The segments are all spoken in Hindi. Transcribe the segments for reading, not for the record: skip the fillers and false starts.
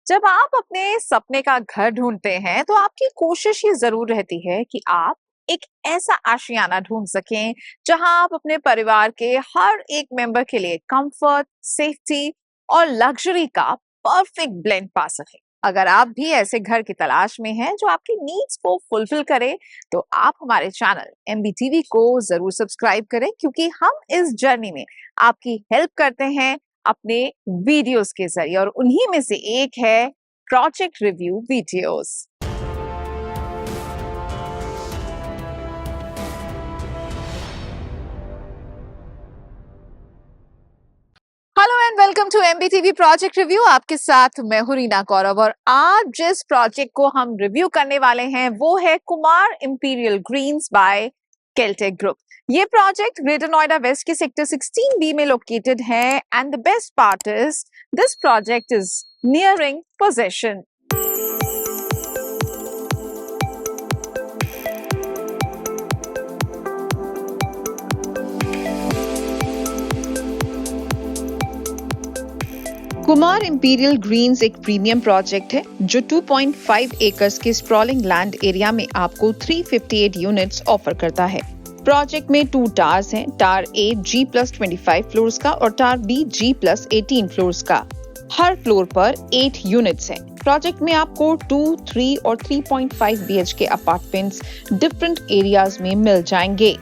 जब आप अपने सपने का घर ढूंढते हैं तो आपकी कोशिश ये जरूर रहती है कि आप एक ऐसा आशियाना ढूंढ सकें जहां आप अपने परिवार के हर एक मेंबर के लिए कंफर्ट, सेफ्टी और लग्जरी का परफेक्ट ब्लेंड पा सकें। अगर आप भी ऐसे घर की तलाश में हैं जो आपकी नीड्स को फुलफिल करे, तो आप हमारे चैनल एमबीटीवी को जरूर सब्सक्राइब करें, क्योंकि हम इस जर्नी में आपकी हेल्प करते हैं अपने वीडियोस के जरिए, और उन्हीं में से एक है project review videos. Hello and welcome to MBTV project review. आपके साथ मैं हूं रीना गौरव, और आज जिस प्रोजेक्ट को हम रिव्यू करने वाले हैं वो है Kumar imperial greens by Keltech group. ये प्रोजेक्ट ग्रेटर नोएडा वेस्ट के सेक्टर 16B में लोकेटेड है, and the best part is this project is nearing possession. Kumar imperial greens एक प्रीमियम प्रोजेक्ट है जो 2.5 एकर्स के स्प्रॉलिंग लैंड एरिया में आपको 358 यूनिट्स ऑफर करता है। प्रोजेक्ट में 2 टावर्स हैं, टावर A G+25 फ्लोर्स का और टावर B G+18 फ्लोर्स का। हर फ्लोर पर 8 यूनिट्स हैं। प्रोजेक्ट में आपको 2, 3 और 3.5 BHK अपार्टमेंट्स डिफरेंट एरियाज में मिल जाएंगे।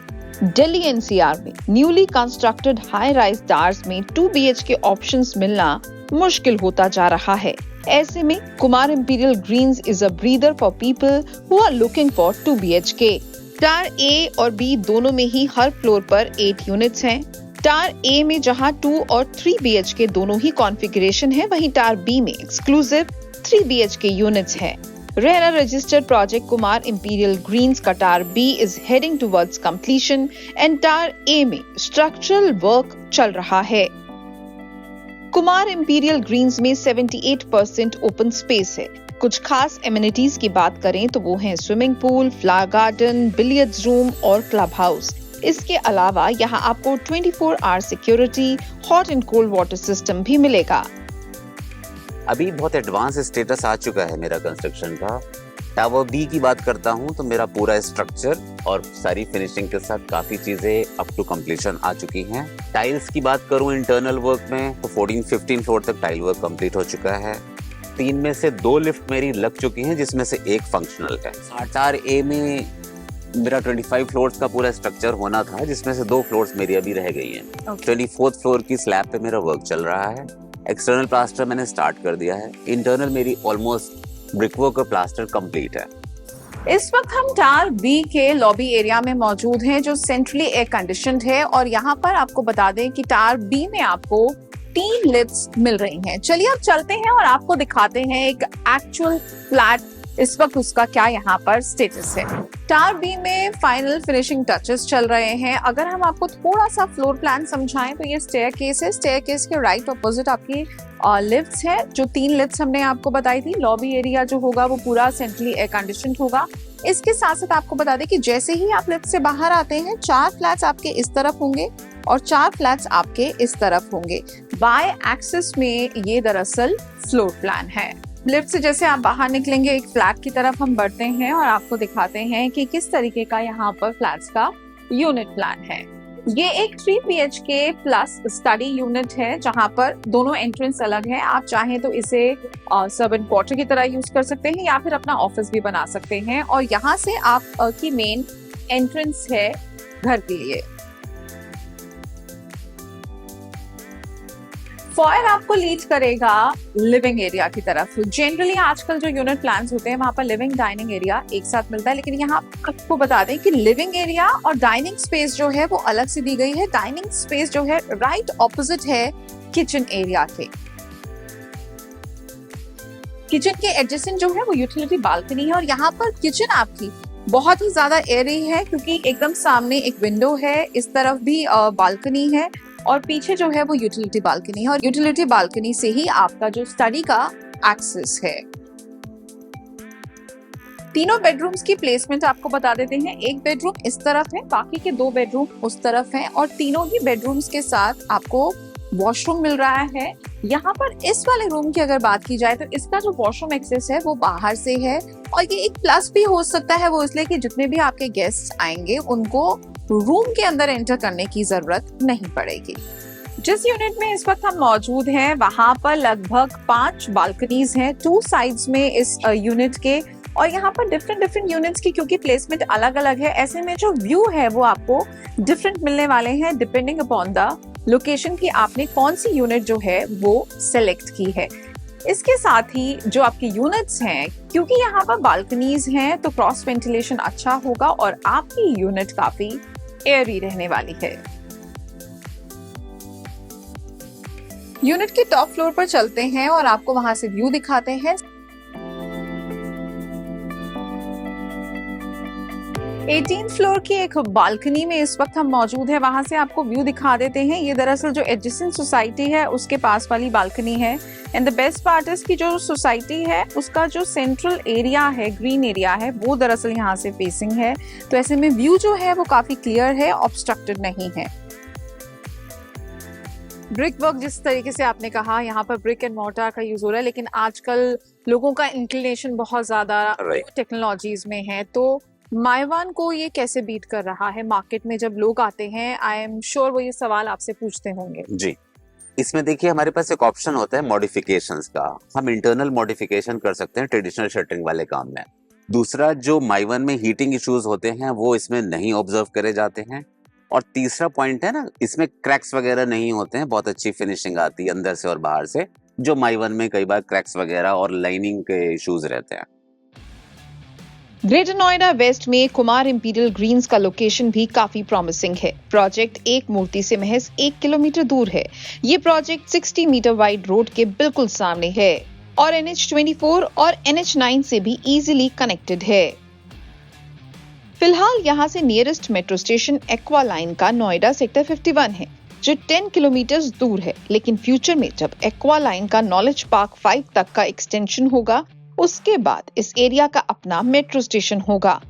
दिल्ली एनसीआर में newly constructed high rise towers में 2 BHK ऑप्शंस मिलना मुश्किल होता जा रहा है। ऐसे में Kumar imperial Greens is a breather for people who are looking for 2 BHK। Tower A और B दोनों में ही हर फ्लोर पर 8 यूनिट्स हैं। टावर A में जहां 2 और 3 BHK दोनों ही कॉन्फ़िगरेशन है, वहीं टावर B में एक्सक्लूसिव 3 BHK यूनिट्स हैं। RERA registered project Kumar imperial greens का tower B is heading towards completion and tower A में स्ट्रक्चरल वर्क चल रहा है। कुमार इंपीरियल ग्रीन्स में 78% ओपन स्पेस है। कुछ खास एमिनिटीज की बात करें तो वो हैं swimming pool, flower garden, billiards room और क्लब हाउस। इसके अलावा यहाँ आपको 24 hour security, hot and cold water system भी मिलेगा। अभी बहुत एडवांस स्टेटस आ चुका है मेरा कंस्ट्रक्शन का। टावर B की बात करता हूँ तो मेरा पूरा स्ट्रक्चर और सारी फिनिशिंग के साथ काफी चीजें अप टू कंप्लीशन आ चुकी हैं। टाइल्स की बात करूँ इंटरनल वर्क में तो 14-15 फ्लोर तक टाइल वर्क कंप्लीट हो चुका है। 3 में से 2 लिफ्ट मेरी लग चुकी हैं, जिसमें से एक फंक्शनल है। टावर A में मेरा 25 फ्लोर्स का पूरा स्ट्रक्चर होना था, जिसमें से 2 फ्लोर्स मेरी अभी रह गई हैं। 24th फ्लोर की स्लैब पे मेरा वर्क चल रहा है। एक्सटर्नल प्लास्टर मैंने स्टार्ट कर दिया है। इंटरनल मेरी ऑलमोस्ट ब्रिकवर्क और प्लास्टर कंप्लीट है। इस वक्त हम टावर B के लॉबी एरिया में मौजूद हैं, जो सेंट्रली एयर कंडीशनड है, और यहाँ पर आपको बता दें कि टावर B में आपको 3 लिफ्ट्स मिल रही हैं। चलिए अब चलते हैं और आपको दिखाते हैं एक एक्चुअल फ्लैट इस वक्त उसका क्या यहाँ पर स्टेटस है। टावर B में फाइनल फिनिशिंग टचेस चल रहे हैं। अगर हम आपको थोड़ा सा फ्लोर प्लान समझाएं तो ये स्टेयरकेस है। स्टेयरकेस के राइट ऑपोजिट आपकी लिफ्ट्स है, जो 3 लिफ्ट्स हमने आपको बताई थी। लॉबी एरिया जो होगा वो पूरा सेंट्रली एयर कंडीशनड होगा। इसके साथ साथ आपको बता दें कि जैसे ही आप लिफ्ट से बाहर आते हैं, 4 फ्लैट्स आपके इस तरफ होंगे और 4 फ्लैट्स आपके इस तरफ होंगे। बाय एक्सिस में ये दरअसल फ्लोर प्लान है। लिफ्ट से जैसे आप बाहर निकलेंगे, एक फ्लैट की तरफ हम बढ़ते हैं और आपको दिखाते हैं कि किस तरीके का यहाँ पर फ्लैट्स का यूनिट प्लान है। ये एक 3 BHK प्लस स्टडी यूनिट है, जहां पर दोनों एंट्रेंस अलग है। आप चाहें तो इसे सर्वेंट क्वार्टर की तरह यूज कर सकते हैं या फिर अपना ऑफिस भी बना सकते हैं, और यहाँ से आप की मेन एंट्रेंस है घर के लिए। फॉयर आपको लीड करेगा लिविंग एरिया की तरफ। जनरली आजकल जो यूनिट प्लान्स होते हैं वहां पर लिविंग डाइनिंग एरिया एक साथ मिलता है, लेकिन यहाँ आपको बता दें कि लिविंग एरिया और डाइनिंग स्पेस जो है वो अलग से दी गई है। डाइनिंग स्पेस जो है राइट ऑपोजिट है किचन एरिया के। किचन के एडजेसेंट जो है वो यूटिलिटी बालकनी है, और यहाँ पर किचन आपकी बहुत ही ज्यादा एयरी है, क्योंकि एकदम सामने एक विंडो है, इस तरफ भी बालकनी है, और पीछे जो है वो यूटिलिटी बालकनी है, और यूटिलिटी बालकनी से ही आपका जो स्टडी का एक्सेस है। तीनों बेडरूम्स की प्लेसमेंट आपको बता देते हैं। एक बेडरूम इस तरफ है, बाकी के 2 बेडरूम उस तरफ हैं, और तीनों ही बेडरूम्स के साथ आपको वॉशरूम मिल रहा है। यहाँ पर इस वाले रूम की अगर बात की जाए तो इसका जो वॉशरूम एक्सेस है वो बाहर से है, और ये एक प्लस भी हो सकता है, वो इसलिए कि जितने भी आपके गेस्ट आएंगे उनको रूम के अंदर एंटर करने की जरूरत नहीं पड़ेगी। जिस यूनिट में इस वक्त हम मौजूद हैं वहां पर लगभग 5 बालकनीज हैं 2 साइड्स में इस यूनिट के, और यहाँ पर डिफरेंट यूनिट्स की क्योंकि प्लेसमेंट अलग अलग है, ऐसे में जो व्यू है वो आपको डिफरेंट मिलने वाले हैं डिपेंडिंग अपॉन द लोकेशन की आपने कौन सी यूनिट जो है वो सिलेक्ट की है। इसके साथ ही जो आपकी यूनिट्स हैं, क्योंकि यहाँ पर बालकनीज हैं तो क्रॉस वेंटिलेशन अच्छा होगा और आपकी यूनिट काफी एयरी रहने वाली है। यूनिट के टॉप फ्लोर पर चलते हैं और आपको वहां से व्यू दिखाते हैं। 18th फ्लोर की एक बालकनी में इस वक्त हम मौजूद है, वहां से आपको व्यू दिखा देते हैं। ये दरअसल जो एडजेसेंट सोसाइटी है उसके पास वाली बालकनी है, and the best part is की जो सोसाइटी है उसका जो सेंट्रल एरिया है, ग्रीन एरिया है, वो दरअसल यहाँ से फेसिंग है, तो ऐसे में व्यू जो है वो काफी क्लियर है, ऑब्स्ट्रक्टेड नहीं है। ब्रिक वर्क जिस तरीके से आपने कहा, यहाँ पर ब्रिक एंड मोर्टार का यूज हो रहा है, लेकिन आजकल लोगों का इंक्लिनेशन बहुत ज्यादा टेक्नोलॉजीज में है, तो माइवान को ये कैसे बीट कर रहा है मार्केट में? जब लोग आते हैं आई एम श्योर वो ये सवाल आपसे पूछते होंगे। जी, इसमें देखिए हमारे पास एक ऑप्शन होता है मॉडिफिकेशंस का। हम इंटरनल मॉडिफिकेशन कर सकते हैं ट्रेडिशनल शटरिंग वाले काम में। दूसरा, जो माइवान में हीटिंग इश्यूज होते हैं वो इसमें नहीं ऑब्जर्व करे जाते हैं। और तीसरा पॉइंट है ना, इसमें क्रैक्स वगैरह नहीं होते हैं, बहुत अच्छी फिनिशिंग आती है अंदर से और बाहर से, जो माइवान में कई बार क्रैक्स वगैरह और लाइनिंग के इश्यूज रहते हैं। ग्रेटर नोएडा वेस्ट में कुमार इंपीरियल ग्रीन्स का लोकेशन भी काफी प्रॉमिसिंग है। प्रोजेक्ट एक मूर्ति से महज 1 किलोमीटर दूर है। ये प्रोजेक्ट 60 मीटर वाइड रोड के बिल्कुल सामने है और NH24 और NH9 से भी इजीली कनेक्टेड है। फिलहाल यहाँ से nearest metro station aqua line का नोएडा सेक्टर 51 है, जो 10 किलोमीटर दूर है, लेकिन फ्यूचर में जब एक्वा लाइन का नॉलेज पार्क 5 तक का एक्सटेंशन होगा उसके बाद इस एरिया का अपना मेट्रो स्टेशन होगा।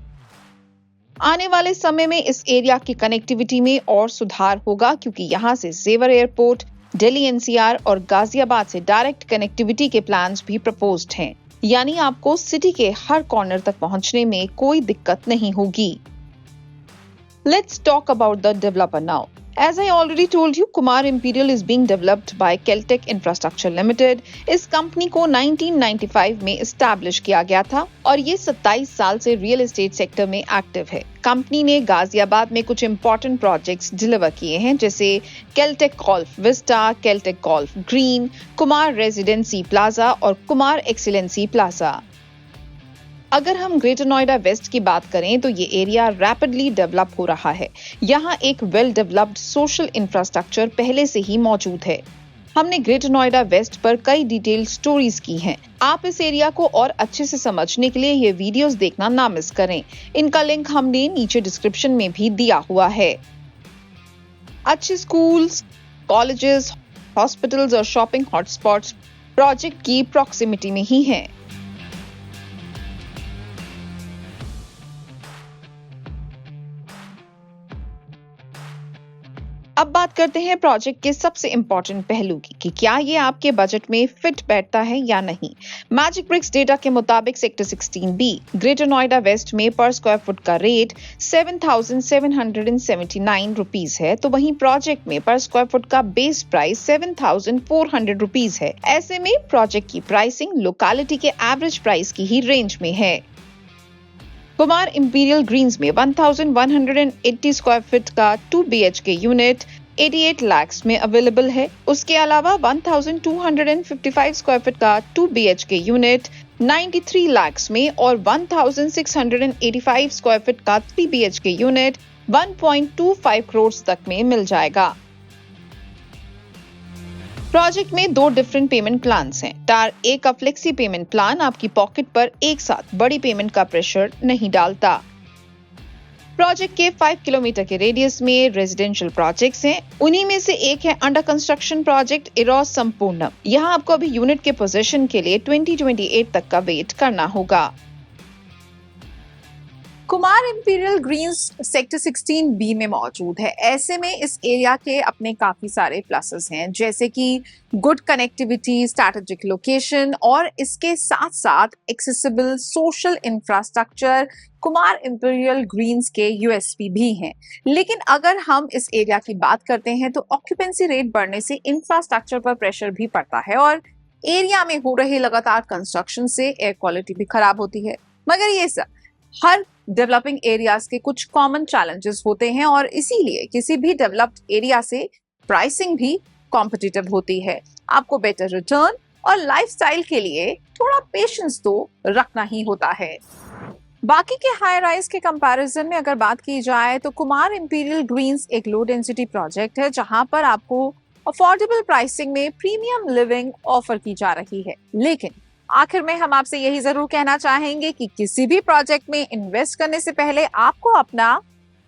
आने वाले समय में इस एरिया की कनेक्टिविटी में और सुधार होगा, क्योंकि यहाँ से जेवर एयरपोर्ट, दिल्ली NCR और गाजियाबाद से डायरेक्ट कनेक्टिविटी के प्लान्स भी प्रपोज्ड हैं। यानी आपको सिटी के हर कॉर्नर तक पहुंचने में कोई दिक्कत नहीं होगी। Let's talk about the developer now. As I already told you, Kumar Imperial is being developed by Keltec Infrastructure Limited. इस कंपनी को 1995 में एस्टैब्लिश किया गया था और ये 27 साल से रियल एस्टेट सेक्टर में एक्टिव है। कंपनी ने गाजियाबाद में कुछ इंपॉर्टेंट प्रोजेक्ट्स डिलीवर किए हैं, जैसे Keltech golf vista, Keltech golf green, Kumar residency plaza और कुमार एक्सीलेंसी प्लाजा। अगर हम ग्रेटर नोएडा वेस्ट की बात करें तो ये एरिया रैपिडली डेवलप हो रहा है। यहाँ एक वेल डेवलप्ड सोशल इंफ्रास्ट्रक्चर पहले से ही मौजूद है। हमने ग्रेटर नोएडा वेस्ट पर कई डिटेल स्टोरीज की हैं। आप इस एरिया को और अच्छे से समझने के लिए ये वीडियोस देखना ना मिस करें। इनका लिंक हमने नीचे डिस्क्रिप्शन में भी दिया हुआ है। अच्छे स्कूल्स, कॉलेजेस, हॉस्पिटल्स और शॉपिंग हॉटस्पॉट्स प्रोजेक्ट की प्रॉक्सिमिटी में ही हैं। अब बात करते हैं प्रोजेक्ट के सबसे इंपॉर्टेंट पहलू की कि क्या ये आपके बजट में फिट बैठता है या नहीं। मैजिक ब्रिक्स डेटा के मुताबिक sector 16B greater Noida waste में पर स्क्वायर फुट का रेट 7,779 रुपीज है, तो वहीं प्रोजेक्ट में पर स्क्वायर फुट का बेस प्राइस 7,400 रुपीज है। ऐसे में प्रोजेक्ट की प्राइसिंग लोकेलिटी के एवरेज प्राइस की ही रेंज में है। कुमार इंपीरियल ग्रीन्स में 1180 स्क्वायर फीट का 2 BHK यूनिट 88 लाख में अवेलेबल है। उसके अलावा 1255 स्क्वायर फीट का 2 BHK यूनिट 93 लाख में और 1685 स्क्वायर फीट का 3 BHK यूनिट 1.25 करोड़ तक में मिल जाएगा। प्रोजेक्ट में 2 डिफरेंट पेमेंट प्लान्स हैं। टार ए का फ्लेक्सी पेमेंट प्लान आपकी पॉकेट पर एक साथ बड़ी पेमेंट का प्रेशर नहीं डालता। प्रोजेक्ट के 5 किलोमीटर के रेडियस में रेजिडेंशियल प्रोजेक्ट्स हैं। उन्हीं में से एक है अंडर कंस्ट्रक्शन प्रोजेक्ट इरोस संपूर्णम। यहाँ आपको अभी यूनिट के पोजीशन के लिए 2028 तक का वेट करना होगा। Kumar imperial Green's sector 16B में मौजूद है। ऐसे में इस एरिया के अपने काफी सारे प्लसेस हैं, जैसे कि गुड कनेक्टिविटी, स्ट्रैटेजिक लोकेशन और इसके साथ साथ accessible social infrastructure Kumar imperial Greens के यूएसपी भी हैं। लेकिन अगर हम इस एरिया की बात करते हैं तो ऑक्यूपेंसी रेट बढ़ने से इंफ्रास्ट्रक्चर पर प्रेशर भी पड़ता है और एरिया में हो रहे लगातार कंस्ट्रक्शन से एयर क्वालिटी भी खराब होती है। मगर ये सब हर डेवलपिंग एरियाज के कुछ कॉमन चैलेंजेस होते हैं और इसीलिए किसी भी डेवलप्ड एरिया से प्राइसिंग भी कॉम्पिटिटिव होती है। आपको बेटर रिटर्न और लाइफस्टाइल के लिए थोड़ा पेशेंस तो रखना ही होता है। बाकी के हाई राइज के कंपैरिजन में अगर बात की जाए तो कुमार इंपीरियल ग्रीन्स एक लो डेंसिटी प्रोजेक्ट है, जहां पर आपको अफोर्डेबल प्राइसिंग में प्रीमियम लिविंग ऑफर की जा रही है। लेकिन आखिर में हम आपसे यही जरूर कहना चाहेंगे कि किसी भी प्रोजेक्ट में इन्वेस्ट करने से पहले आपको अपना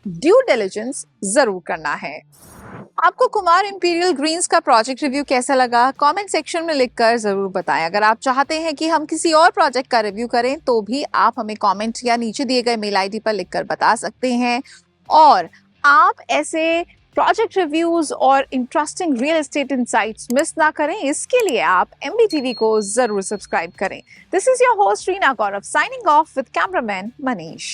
ड्यू डिलिजेंस जरूर करना है। आपको कुमार इंपीरियल ग्रीन्स का प्रोजेक्ट रिव्यू कैसा लगा, कमेंट सेक्शन में लिखकर जरूर बताएं। अगर आप चाहते हैं कि हम किसी और प्रोजेक्ट का रिव्यू करें तो भी आप हमें कमेंट या नीचे दिए गए मेल आईडी पर लिखकर बता सकते हैं। और आप ऐसे प्रोजेक्ट रिव्यूज और interesting real estate insights miss ना करें, इसके लिए आप MBTV को जरूर सब्सक्राइब करें। This is your host Reena Gaurav signing off with cameraman Manish.